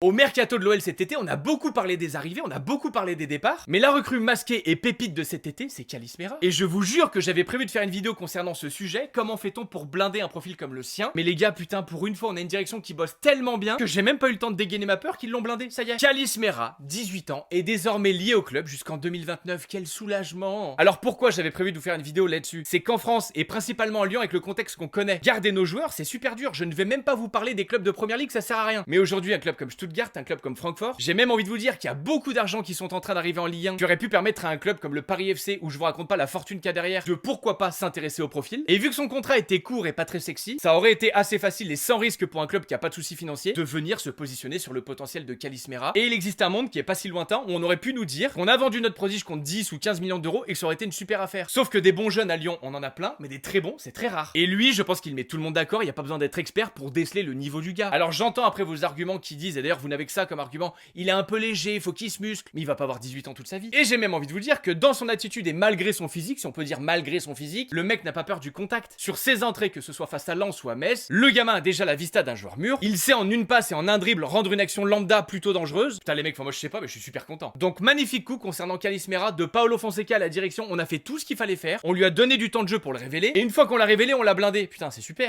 Au mercato de l'OL cet été, on a beaucoup parlé des arrivées, on a beaucoup parlé des départs, mais la recrue masquée et pépite de cet été, c'est Kaliss Meira. Et je vous jure que j'avais prévu de faire une vidéo concernant ce sujet, comment fait-on pour blinder un profil comme le sien. Mais les gars, putain, pour une fois, on a une direction qui bosse tellement bien que j'ai même pas eu le temps de dégainer ma peur qu'ils l'ont blindé, ça y est. Kaliss Meira, 18 ans, est désormais lié au club jusqu'en 2029, quel soulagement. Alors pourquoi j'avais prévu de vous faire une vidéo là-dessus? C'est qu'en France, et principalement en Lyon avec le contexte qu'on connaît, garder nos joueurs, c'est super dur. Je ne vais même pas vous parler des clubs de première ligue, ça sert à rien. Mais aujourd'hui, un club comme Stuttgart, un club comme Francfort, j'ai même envie de vous dire qu'il y a beaucoup d'argent qui sont en train d'arriver en Ligue 1 qui aurait pu permettre à un club comme le Paris FC, où je vous raconte pas la fortune qu'il y a derrière, de pourquoi pas s'intéresser au profil. Et vu que son contrat était court et pas très sexy, ça aurait été assez facile et sans risque pour un club qui a pas de soucis financiers de venir se positionner sur le potentiel de Kaliss Meira. Et il existe un monde qui est pas si lointain où on aurait pu nous dire qu'on a vendu notre prodige contre 10 ou 15 millions d'euros et que ça aurait été une super affaire. Sauf que des bons jeunes à Lyon, on en a plein, mais des très bons, c'est très rare. Et lui, je pense qu'il met tout le monde d'accord, il y a pas besoin d'être expert pour déceler le niveau du gars. Alors j'entends après vos arguments qui disent, et d'ailleurs vous n'avez que ça comme argument, il est un peu léger, faut qu'il se muscle, mais il va pas avoir 18 ans toute sa vie. Et j'ai même envie de vous dire que dans son attitude et malgré son physique, si on peut dire malgré son physique, le mec n'a pas peur du contact. Sur ses entrées, que ce soit face à Lens ou à Metz, le gamin a déjà la vista d'un joueur mûr, il sait en une passe et en un dribble rendre une action lambda plutôt dangereuse. Putain les mecs, enfin moi je sais pas, mais je suis super content. Donc magnifique coup concernant Kaliss Meira, de Paulo Fonseca à la direction, on a fait tout ce qu'il fallait faire, on lui a donné du temps de jeu pour le révéler, et une fois qu'on l'a révélé, on l'a blindé. Putain c'est super.